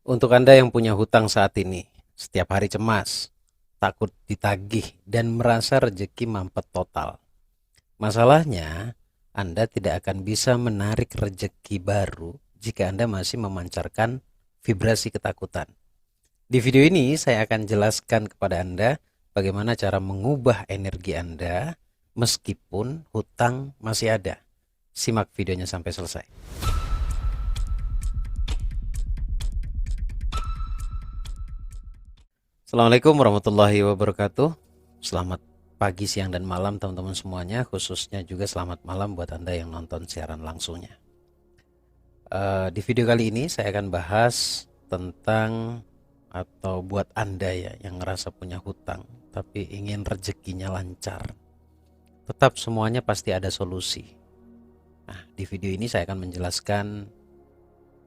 Untuk Anda yang punya hutang saat ini, setiap hari cemas, takut ditagih, dan merasa rezeki mampet total. Masalahnya, Anda tidak akan bisa menarik rezeki baru jika Anda masih memancarkan vibrasi ketakutan. Di video ini saya akan jelaskan kepada Anda bagaimana cara mengubah energi Anda meskipun hutang masih ada. Simak videonya sampai selesai. Assalamualaikum warahmatullahi wabarakatuh. Selamat pagi, siang, dan malam teman-teman semuanya. Khususnya juga selamat malam buat Anda yang nonton siaran langsungnya. Di video kali ini saya akan bahas tentang, atau buat Anda ya yang ngerasa punya hutang tapi ingin rezekinya lancar. Tetap semuanya pasti ada solusi. Nah, di video ini saya akan menjelaskan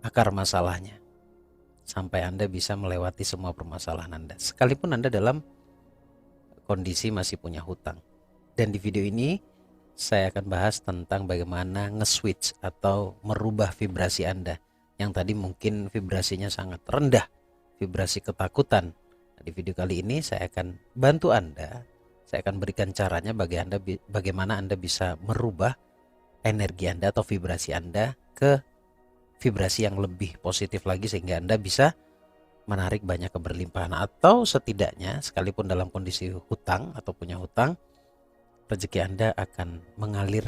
akar masalahnya sampai Anda bisa melewati semua permasalahan Anda, sekalipun Anda dalam kondisi masih punya hutang. Dan di video ini saya akan bahas tentang bagaimana nge-switch atau merubah vibrasi Anda yang tadi mungkin vibrasinya sangat rendah, vibrasi ketakutan. Di video kali ini saya akan bantu Anda. Saya akan berikan caranya bagaimana Anda bisa merubah energi Anda atau vibrasi Anda ke vibrasi yang lebih positif lagi, sehingga Anda bisa menarik banyak keberlimpahan, atau setidaknya sekalipun dalam kondisi hutang atau punya hutang, rezeki Anda akan mengalir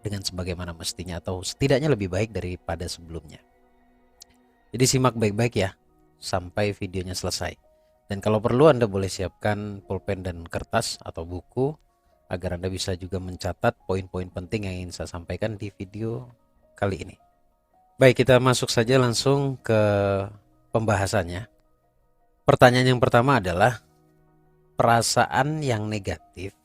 dengan sebagaimana mestinya, atau setidaknya lebih baik daripada sebelumnya. Jadi simak baik-baik ya sampai videonya selesai. Dan kalau perlu Anda boleh siapkan pulpen dan kertas atau buku agar Anda bisa juga mencatat poin-poin penting yang ingin saya sampaikan di video kali ini. Baik, kita masuk saja langsung ke pembahasannya. Pertanyaan yang pertama adalah, perasaan yang negatif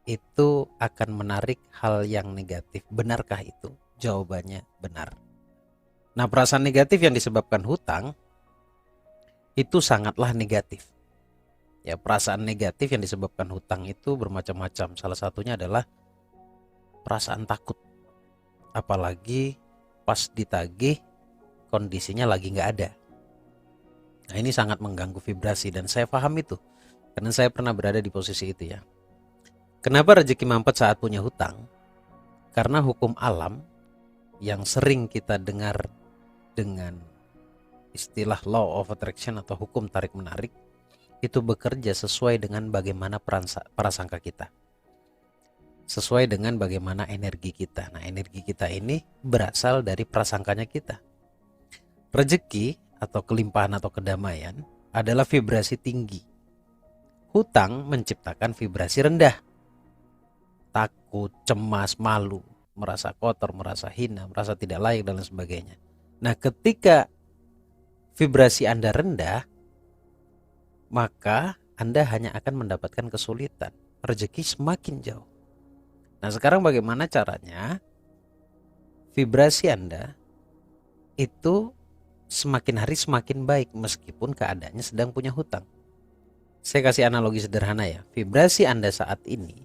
itu akan menarik hal yang negatif. Benarkah itu? Jawabannya benar. Nah, perasaan negatif yang disebabkan hutang itu sangatlah negatif. Ya, perasaan negatif yang disebabkan hutang itu bermacam-macam. Salah satunya adalah perasaan takut. Apalagi pas ditagih kondisinya lagi nggak ada. Nah, ini sangat mengganggu vibrasi dan saya paham itu. Karena saya pernah berada di posisi itu ya. Kenapa rezeki mampet saat punya hutang? Karena hukum alam yang sering kita dengar dengan istilah law of attraction atau hukum tarik-menarik itu bekerja sesuai dengan bagaimana prasangka kita. Sesuai dengan bagaimana energi kita. Nah, energi kita ini berasal dari prasangkanya kita. Rezeki atau kelimpahan atau kedamaian adalah vibrasi tinggi. Hutang menciptakan vibrasi rendah. Takut, cemas, malu, merasa kotor, merasa hina, merasa tidak layak, dan lain sebagainya. Nah, ketika vibrasi Anda rendah, maka Anda hanya akan mendapatkan kesulitan. Rezeki semakin jauh. Nah, sekarang bagaimana caranya vibrasi Anda itu semakin hari semakin baik meskipun keadaannya sedang punya hutang? Saya kasih analogi sederhana ya. Vibrasi Anda saat ini,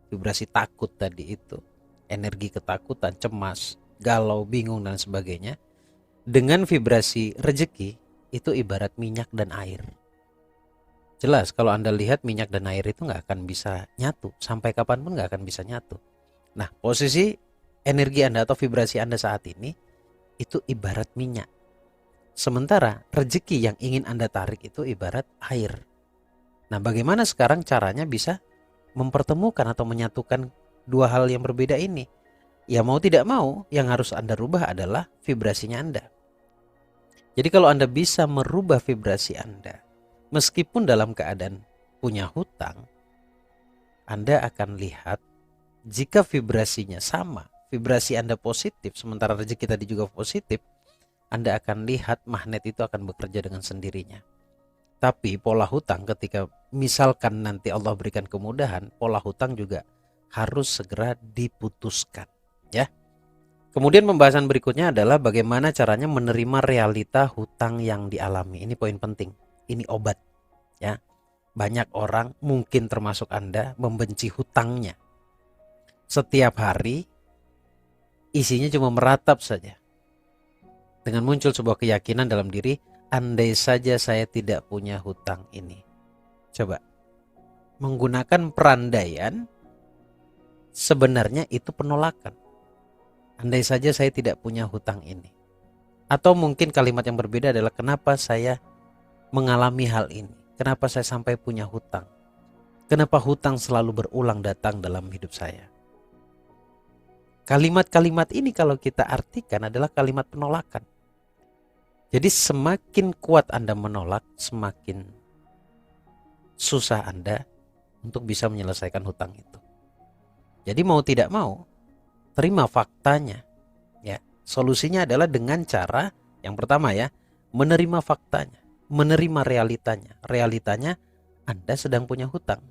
vibrasi takut tadi itu, energi ketakutan, cemas, galau, bingung, dan sebagainya, dengan vibrasi rezeki itu ibarat minyak dan air. Jelas kalau Anda lihat minyak dan air itu nggak akan bisa nyatu, sampai kapanpun nggak akan bisa nyatu. Nah, posisi energi Anda atau vibrasi Anda saat ini itu ibarat minyak. Sementara rezeki yang ingin Anda tarik itu ibarat air. Nah, bagaimana sekarang caranya bisa mempertemukan atau menyatukan dua hal yang berbeda ini? Ya, mau tidak mau yang harus Anda rubah adalah vibrasinya Anda. Jadi kalau Anda bisa merubah vibrasi Anda meskipun dalam keadaan punya hutang, Anda akan lihat jika vibrasinya sama, vibrasi Anda positif sementara rezeki tadi juga positif, Anda akan lihat magnet itu akan bekerja dengan sendirinya. Tapi pola hutang, ketika misalkan nanti Allah berikan kemudahan, pola hutang juga harus segera diputuskan ya. Kemudian pembahasan berikutnya adalah bagaimana caranya menerima realita hutang yang dialami. Ini poin penting. Ini obat ya. Banyak orang, mungkin termasuk Anda, membenci hutangnya. Setiap hari isinya cuma meratap saja. Dengan muncul sebuah keyakinan dalam diri, andai saja saya tidak punya hutang ini. Coba, menggunakan perandaian, sebenarnya itu penolakan. Andai saja saya tidak punya hutang ini. Atau mungkin kalimat yang berbeda adalah kenapa saya mengalami hal ini? Kenapa saya sampai punya hutang? Kenapa hutang selalu berulang datang dalam hidup saya? Kalimat-kalimat ini kalau kita artikan adalah kalimat penolakan. Jadi semakin kuat Anda menolak, semakin susah Anda untuk bisa menyelesaikan hutang itu. Jadi mau tidak mau, terima faktanya. Ya, solusinya adalah dengan cara yang pertama ya, menerima faktanya, menerima realitanya. Realitanya Anda sedang punya hutang.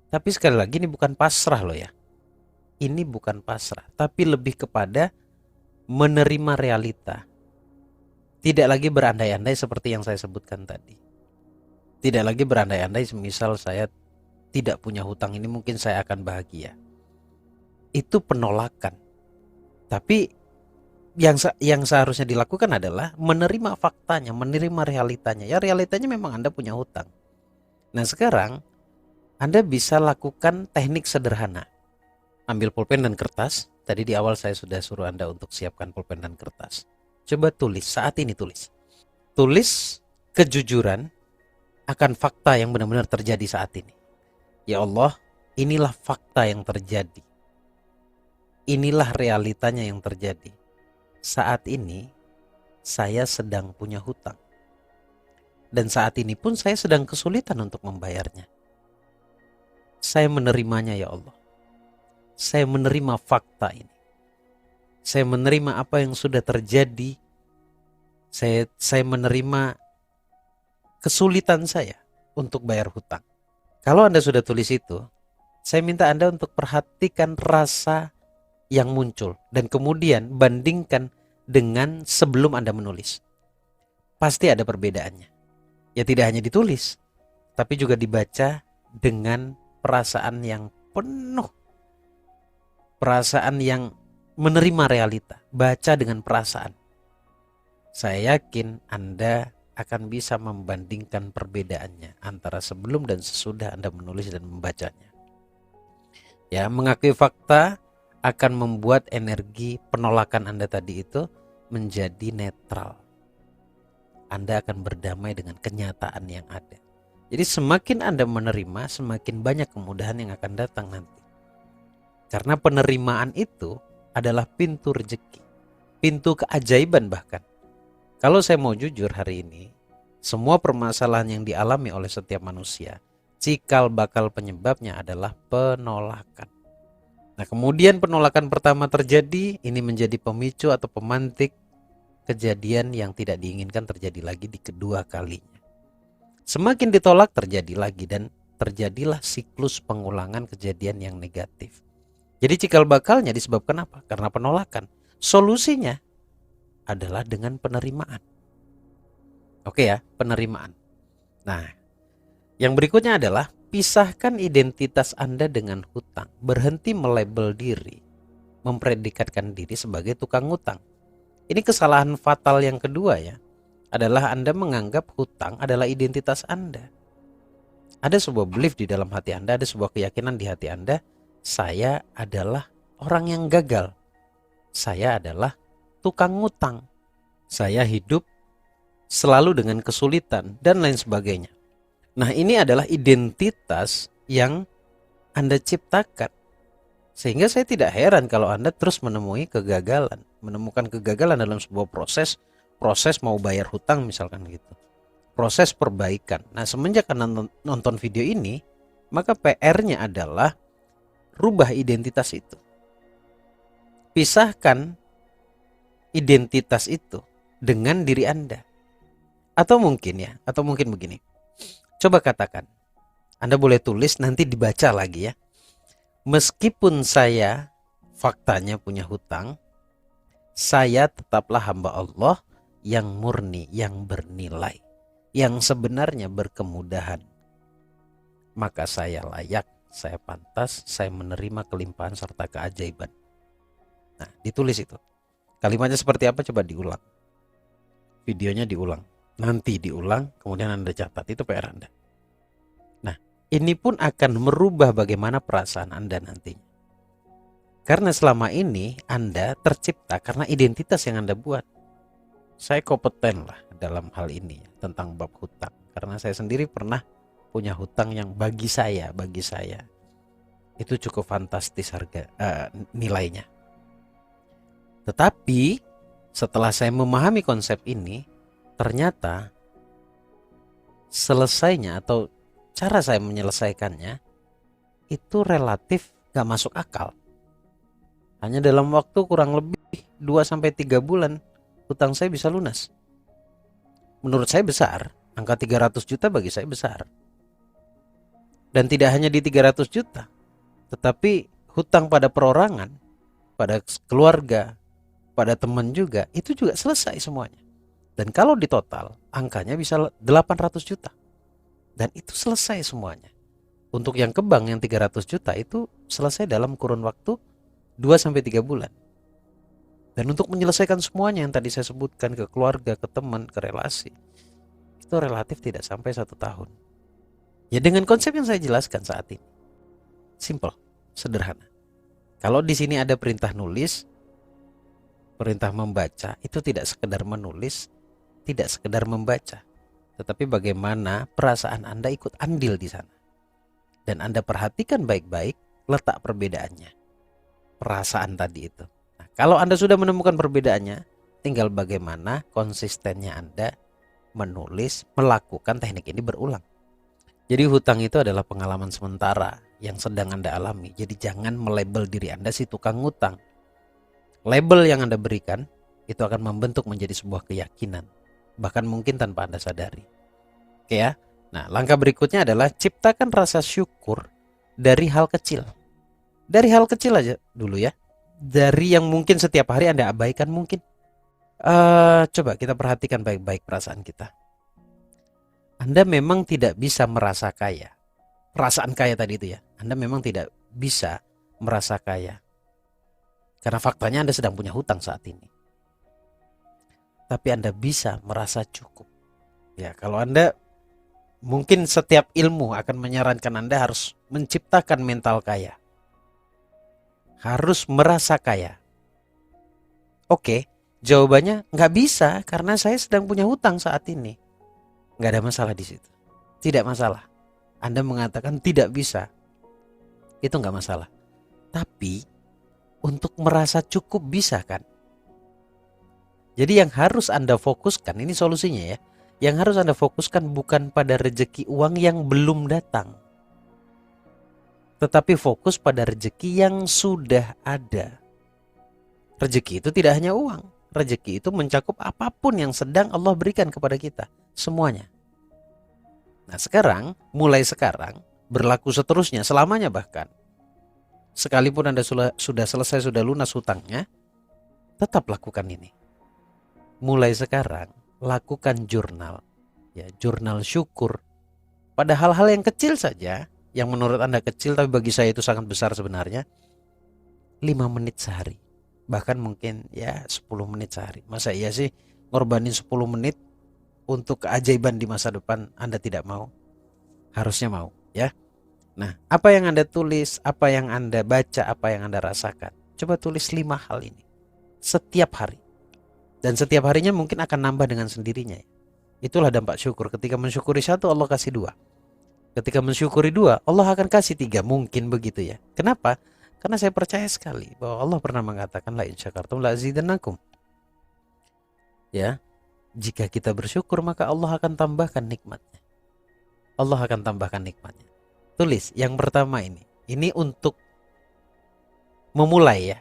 Tapi sekali lagi ini bukan pasrah loh ya. Ini bukan pasrah, tapi lebih kepada menerima realita. Tidak lagi berandai-andai seperti yang saya sebutkan tadi. Tidak lagi berandai-andai semisal saya tidak punya hutang ini mungkin saya akan bahagia. Itu penolakan. Tapi yang seharusnya dilakukan adalah menerima faktanya, menerima realitanya. Ya realitanya memang Anda punya hutang. Nah sekarang Anda bisa lakukan teknik sederhana. Ambil pulpen dan kertas. Tadi di awal saya sudah suruh Anda untuk siapkan pulpen dan kertas. Coba tulis, saat ini tulis. Tulis kejujuran akan fakta yang benar-benar terjadi saat ini. Ya Allah, inilah fakta yang terjadi. Inilah realitanya yang terjadi. Saat ini saya sedang punya hutang. Dan saat ini pun saya sedang kesulitan untuk membayarnya. Saya menerimanya ya Allah. Saya menerima fakta ini. Saya menerima apa yang sudah terjadi. Saya menerima kesulitan saya untuk bayar hutang. Kalau Anda sudah tulis itu, saya minta Anda untuk perhatikan rasa yang muncul dan kemudian bandingkan dengan sebelum Anda menulis. Pasti ada perbedaannya. Ya tidak hanya ditulis, tapi juga dibaca dengan perasaan yang penuh. Perasaan yang menerima realita. Baca dengan perasaan. Saya yakin Anda akan bisa membandingkan perbedaannya antara sebelum dan sesudah Anda menulis dan membacanya. Ya, mengakui fakta akan membuat energi penolakan Anda tadi itu menjadi netral. Anda akan berdamai dengan kenyataan yang ada. Jadi semakin Anda menerima, semakin banyak kemudahan yang akan datang nanti. Karena penerimaan itu adalah pintu rezeki, pintu keajaiban bahkan. Kalau saya mau jujur hari ini, semua permasalahan yang dialami oleh setiap manusia, cikal bakal penyebabnya adalah penolakan. Nah kemudian penolakan pertama terjadi, ini menjadi pemicu atau pemantik kejadian yang tidak diinginkan terjadi lagi di kedua kalinya. Semakin ditolak terjadi lagi dan terjadilah siklus pengulangan kejadian yang negatif. Jadi cikal bakalnya disebabkan apa? Karena penolakan. Solusinya adalah dengan penerimaan. Oke ya, penerimaan. Nah, yang berikutnya adalah pisahkan identitas Anda dengan hutang. Berhenti melabel diri, mempredikatkan diri sebagai tukang hutang. Ini kesalahan fatal yang kedua ya, adalah Anda menganggap hutang adalah identitas Anda. Ada sebuah belief di dalam hati Anda, ada sebuah keyakinan di hati Anda, saya adalah orang yang gagal. Saya adalah tukang ngutang. Saya hidup selalu dengan kesulitan dan lain sebagainya. Nah, ini adalah identitas yang Anda ciptakan. Sehingga saya tidak heran kalau Anda terus menemui kegagalan, menemukan kegagalan dalam sebuah proses mau bayar hutang misalkan gitu. Proses perbaikan. Nah, semenjak Anda nonton video ini, maka PR-nya adalah rubah identitas itu. Pisahkan identitas itu dengan diri Anda. Atau mungkin begini. Coba katakan. Anda boleh tulis nanti dibaca lagi ya. Meskipun saya faktanya punya hutang, saya tetaplah hamba Allah yang murni, yang bernilai, yang sebenarnya berkemudahan. Maka saya layak, saya pantas, saya menerima kelimpahan serta keajaiban. Nah, ditulis itu. Kalimatnya seperti apa? Coba diulang. videonya diulang. Nanti diulang, kemudian Anda catat. Itu PR Anda. Nah, ini pun akan merubah bagaimana perasaan Anda nantinya. Karena selama ini Anda tercipta karena identitas yang Anda buat. Saya kompeten lah dalam hal ini tentang bab hutang. Karena saya sendiri pernah punya hutang yang bagi saya itu cukup fantastis nilainya. Tetapi setelah saya memahami konsep ini, ternyata selesainya atau cara saya menyelesaikannya itu relatif gak masuk akal. Hanya dalam waktu kurang lebih 2-3 bulan hutang saya bisa lunas. Menurut saya besar, angka 300 juta bagi saya besar. Dan tidak hanya di 300 juta, tetapi hutang pada perorangan, pada keluarga, pada teman juga, itu juga selesai semuanya. Dan kalau di total, angkanya bisa 800 juta. Dan itu selesai semuanya. Untuk yang ke bank yang 300 juta itu selesai dalam kurun waktu 2-3 bulan. Dan untuk menyelesaikan semuanya yang tadi saya sebutkan, ke keluarga, ke teman, ke relasi, itu relatif tidak sampai 1 tahun. Ya dengan konsep yang saya jelaskan saat ini. Simple, sederhana. Kalau di sini ada perintah nulis, perintah membaca, itu tidak sekedar menulis, tidak sekedar membaca, tetapi bagaimana perasaan Anda ikut andil di sana. Dan Anda perhatikan baik-baik letak perbedaannya. Perasaan tadi itu. Nah, kalau Anda sudah menemukan perbedaannya, tinggal bagaimana konsistennya Anda menulis, melakukan teknik ini berulang. Jadi hutang itu adalah pengalaman sementara yang sedang Anda alami. Jadi jangan melabel diri Anda si tukang hutang. Label yang Anda berikan itu akan membentuk menjadi sebuah keyakinan. Bahkan mungkin tanpa Anda sadari. Oke ya. Nah, langkah berikutnya adalah ciptakan rasa syukur dari hal kecil. Dari hal kecil aja dulu ya. Dari yang mungkin setiap hari Anda abaikan mungkin. Coba kita perhatikan baik-baik perasaan kita. Anda memang tidak bisa merasa kaya. Perasaan kaya tadi itu ya. Anda memang tidak bisa merasa kaya. Karena faktanya Anda sedang punya hutang saat ini. Tapi Anda bisa merasa cukup. Ya, kalau Anda mungkin setiap ilmu akan menyarankan Anda harus menciptakan mental kaya. Harus merasa kaya. Oke, jawabannya nggak bisa karena saya sedang punya hutang saat ini. Nggak ada masalah di situ. Tidak masalah. Anda mengatakan tidak bisa. Itu nggak masalah. Tapi untuk merasa cukup bisa kan? Jadi yang harus Anda fokuskan, ini solusinya ya. Yang harus Anda fokuskan bukan pada rezeki uang yang belum datang. Tetapi fokus pada rezeki yang sudah ada. Rezeki itu tidak hanya uang. Rezeki itu mencakup apapun yang sedang Allah berikan kepada kita. Semuanya. Nah sekarang, mulai sekarang, berlaku seterusnya, selamanya bahkan. Sekalipun Anda sudah selesai, sudah lunas hutangnya, tetap lakukan ini. Mulai sekarang, lakukan jurnal. Ya, jurnal syukur. Pada hal-hal yang kecil saja, yang menurut Anda kecil, tapi bagi saya itu sangat besar sebenarnya. 5 menit sehari. Bahkan mungkin ya 10 menit sehari. Masa iya sih ngorbanin 10 menit untuk keajaiban di masa depan? Anda tidak mau? Harusnya mau ya. Nah, apa yang Anda tulis, apa yang Anda baca, apa yang Anda rasakan, coba tulis 5 hal ini setiap hari. Dan setiap harinya mungkin akan nambah dengan sendirinya. Itulah dampak syukur. Ketika mensyukuri 1, Allah kasih 2. Ketika mensyukuri 2, Allah akan kasih 3. Mungkin begitu ya. Kenapa? Karena saya percaya sekali bahwa Allah pernah mengatakan la in syakartum la azidannakum. Ya, jika kita bersyukur maka Allah akan tambahkan nikmatnya. Allah akan tambahkan nikmatnya. Tulis yang pertama ini. Ini untuk memulai ya.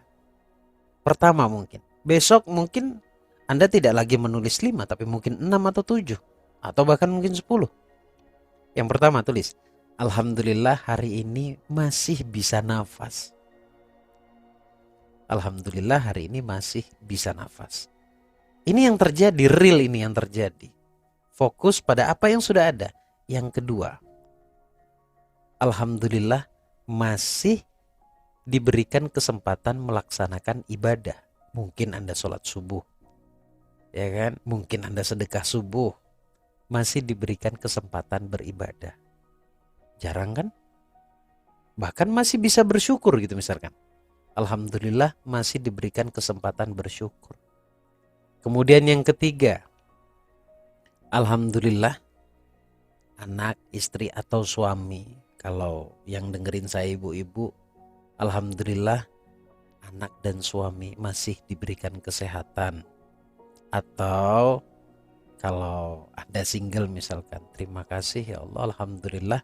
Pertama mungkin. Besok mungkin Anda tidak lagi menulis 5 tapi mungkin 6 atau 7 atau bahkan mungkin 10. Yang pertama tulis, alhamdulillah hari ini masih bisa nafas. Alhamdulillah hari ini masih bisa nafas. Ini yang terjadi, real ini yang terjadi. Fokus pada apa yang sudah ada. Yang kedua, alhamdulillah masih diberikan kesempatan melaksanakan ibadah. Mungkin Anda sholat subuh. ya kan? Mungkin Anda sedekah subuh, masih diberikan kesempatan beribadah. Jarang kan? Bahkan masih bisa bersyukur gitu misalkan. Alhamdulillah masih diberikan kesempatan bersyukur. Kemudian yang ketiga, alhamdulillah anak, istri atau suami. Kalau yang dengerin saya ibu-ibu, alhamdulillah anak dan suami masih diberikan kesehatan. Atau kalau Anda single misalkan, terima kasih ya Allah, alhamdulillah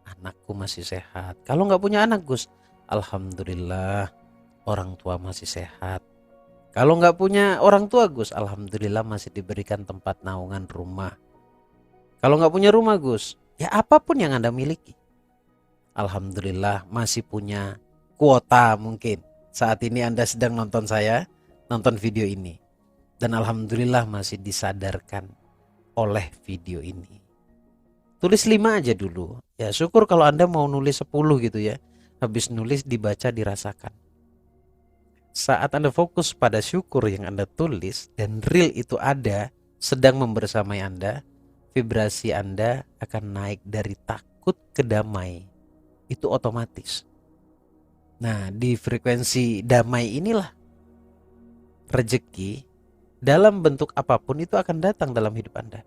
anakku masih sehat. Kalau nggak punya anak Gus, alhamdulillah orang tua masih sehat. Kalau nggak punya orang tua Gus, alhamdulillah masih diberikan tempat naungan rumah. Kalau nggak punya rumah Gus, ya apapun yang Anda miliki, alhamdulillah masih punya kuota mungkin. Saat ini Anda sedang nonton saya, nonton video ini. Dan alhamdulillah masih disadarkan oleh video ini. Tulis 5 aja dulu. Ya syukur kalau Anda mau nulis 10 gitu ya. Habis nulis dibaca dirasakan. Saat Anda fokus pada syukur yang Anda tulis dan real itu ada sedang membersamai Anda, vibrasi Anda akan naik dari takut ke damai. Itu otomatis. Nah, di frekuensi damai inilah rezeki dalam bentuk apapun itu akan datang dalam hidup Anda.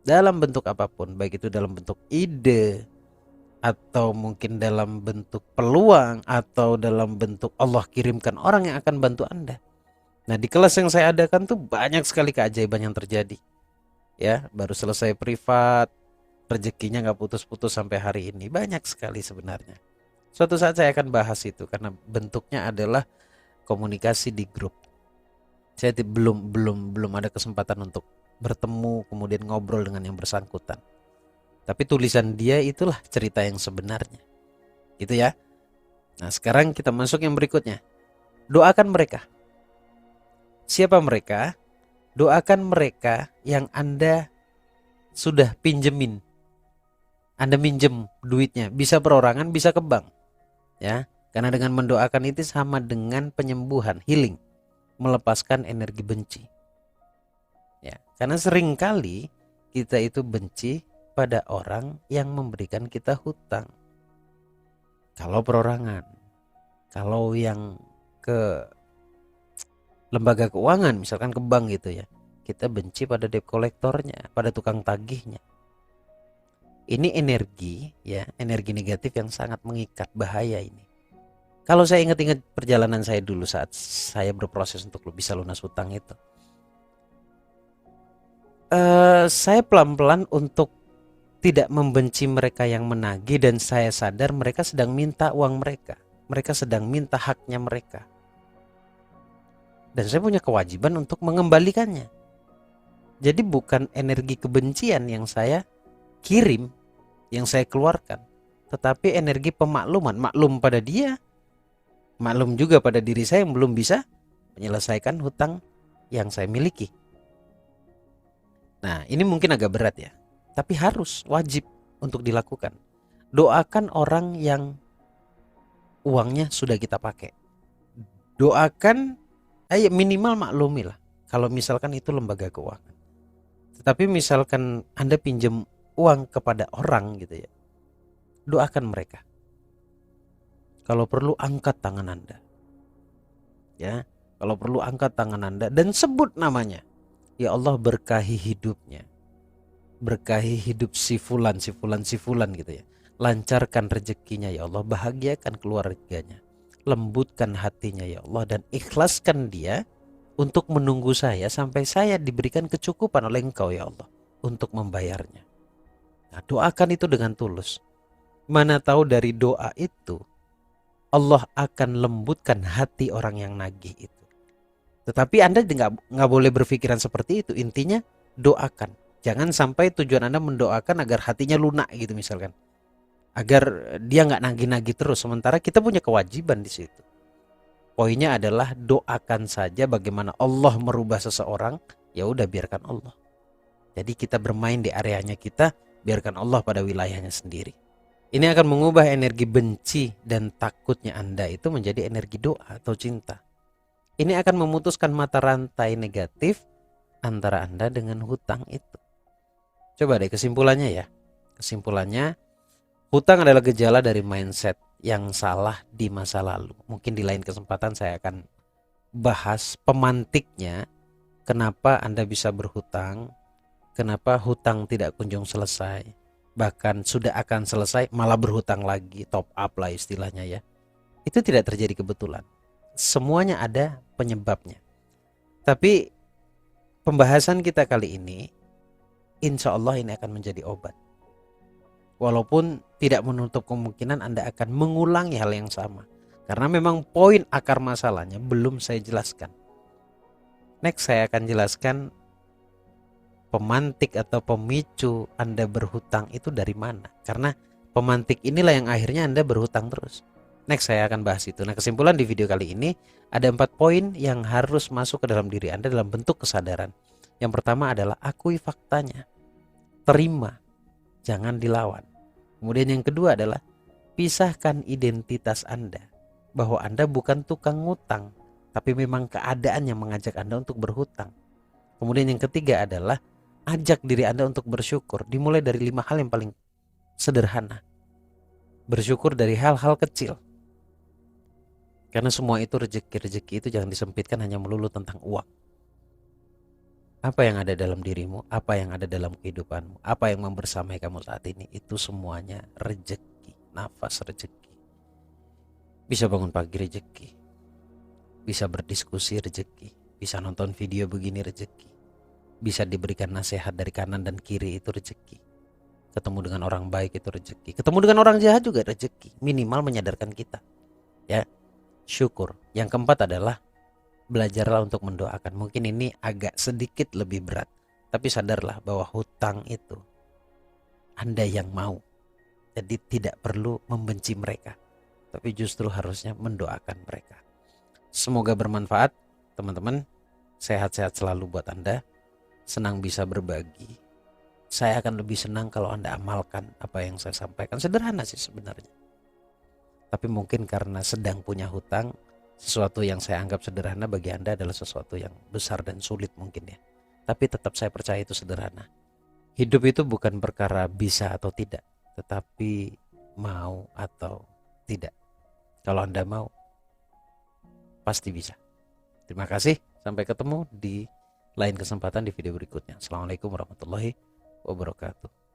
Dalam bentuk apapun, baik itu dalam bentuk ide, atau mungkin dalam bentuk peluang, atau dalam bentuk Allah kirimkan orang yang akan bantu Anda. Nah, di kelas yang saya adakan tuh banyak sekali keajaiban yang terjadi. Ya, baru selesai privat, rezekinya gak putus-putus sampai hari ini. Banyak sekali sebenarnya. Suatu saat saya akan bahas itu karena bentuknya adalah komunikasi di grup. Saya belum ada kesempatan untuk bertemu kemudian ngobrol dengan yang bersangkutan. Tapi tulisan dia itulah cerita yang sebenarnya. Gitu ya. Nah, sekarang kita masuk yang berikutnya. Doakan mereka. Siapa mereka? Doakan mereka yang Anda sudah pinjemin. Anda minjem duitnya, bisa perorangan, bisa ke bank. Ya, karena dengan mendoakan itu sama dengan penyembuhan, healing. Melepaskan energi benci. Ya, karena seringkali kita itu benci pada orang yang memberikan kita hutang. Kalau perorangan, kalau yang ke lembaga keuangan, misalkan ke bank gitu ya, kita benci pada debt kolektornya, pada tukang tagihnya. Ini energi ya, energi negatif yang sangat mengikat, bahaya ini. Kalau saya ingat-ingat perjalanan saya dulu saat saya berproses untuk bisa lunas hutang itu, saya pelan-pelan untuk tidak membenci mereka yang menagih, dan saya sadar mereka sedang minta uang mereka. Mereka sedang minta haknya mereka. Dan saya punya kewajiban untuk mengembalikannya. Jadi bukan energi kebencian yang saya kirim, yang saya keluarkan, tetapi energi pemakluman, maklum pada dia, maklum juga pada diri saya yang belum bisa menyelesaikan hutang yang saya miliki. Nah, ini mungkin agak berat ya, tapi harus, wajib untuk dilakukan. Doakan orang yang uangnya sudah kita pakai. Doakan, minimal maklumi lah. Kalau misalkan itu lembaga keuangan. Tetapi misalkan Anda pinjam uang kepada orang gitu ya, doakan mereka. Kalau perlu angkat tangan Anda. Ya, kalau perlu angkat tangan Anda dan sebut namanya. Ya Allah, berkahi hidupnya. Berkahi hidup si fulan gitu ya. Lancarkan rezekinya ya Allah, bahagiakan keluarganya. Lembutkan hatinya ya Allah, dan ikhlaskan dia untuk menunggu saya sampai saya diberikan kecukupan oleh Engkau ya Allah untuk membayarnya. Nah, doakan itu dengan tulus. Mana tahu dari doa itu Allah akan lembutkan hati orang yang nagih itu. Tetapi Anda nggak boleh berpikiran seperti itu. Intinya doakan. Jangan sampai tujuan Anda mendoakan agar hatinya lunak gitu misalkan. Agar dia nggak nagih-nagih terus. Sementara kita punya kewajiban di situ. Poinnya adalah doakan saja bagaimana Allah merubah seseorang. Ya udah, biarkan Allah. Jadi kita bermain di areanya kita, biarkan Allah pada wilayahnya sendiri. Ini akan mengubah energi benci dan takutnya Anda itu menjadi energi doa atau cinta. Ini akan memutuskan mata rantai negatif antara Anda dengan hutang itu. Coba deh kesimpulannya ya. Kesimpulannya, hutang adalah gejala dari mindset yang salah di masa lalu. Mungkin di lain kesempatan saya akan bahas pemantiknya, kenapa Anda bisa berhutang, kenapa hutang tidak kunjung selesai, bahkan sudah akan selesai malah berhutang lagi, top up lah istilahnya ya. Itu tidak terjadi kebetulan. Semuanya ada penyebabnya. Tapi pembahasan kita kali ini, insya Allah ini akan menjadi obat. Walaupun tidak menutup kemungkinan Anda akan mengulangi hal yang sama. Karena memang poin akar masalahnya belum saya jelaskan. Next saya akan jelaskan pemantik atau pemicu Anda berhutang itu dari mana. Karena pemantik inilah yang akhirnya Anda berhutang terus. Next saya akan bahas itu. Nah, kesimpulan di video kali ini ada 4 poin yang harus masuk ke dalam diri Anda dalam bentuk kesadaran. Yang pertama adalah akui faktanya. Terima, jangan dilawan. Kemudian yang kedua adalah pisahkan identitas Anda. Bahwa Anda bukan tukang ngutang, tapi memang keadaan yang mengajak Anda untuk berhutang. Kemudian yang ketiga adalah ajak diri Anda untuk bersyukur. Dimulai dari 5 hal yang paling sederhana. Bersyukur dari hal-hal kecil. Karena semua itu rezeki-rezeki itu jangan disempitkan hanya melulu tentang uang. Apa yang ada dalam dirimu, apa yang ada dalam kehidupanmu, apa yang membersamai kamu saat ini, itu semuanya rezeki, nafas rezeki. Bisa bangun pagi rezeki, bisa berdiskusi rezeki, bisa nonton video begini rezeki, bisa diberikan nasihat dari kanan dan kiri itu rezeki. Ketemu dengan orang baik itu rezeki, ketemu dengan orang jahat juga rezeki. Minimal menyadarkan kita, ya, syukur. Yang keempat adalah belajarlah untuk mendoakan. Mungkin ini agak sedikit lebih berat, tapi sadarlah bahwa hutang itu Anda yang mau. Jadi tidak perlu membenci mereka, tapi justru harusnya mendoakan mereka. Semoga bermanfaat teman-teman. Sehat-sehat selalu buat Anda. Senang bisa berbagi. Saya akan lebih senang kalau Anda amalkan apa yang saya sampaikan. Sederhana sih sebenarnya, tapi mungkin karena sedang punya hutang, sesuatu yang saya anggap sederhana bagi Anda adalah sesuatu yang besar dan sulit mungkin ya. Tapi tetap saya percaya itu sederhana. Hidup itu bukan perkara bisa atau tidak, tetapi mau atau tidak. Kalau Anda mau, pasti bisa. Terima kasih. Sampai ketemu di lain kesempatan di video berikutnya. Assalamualaikum warahmatullahi wabarakatuh.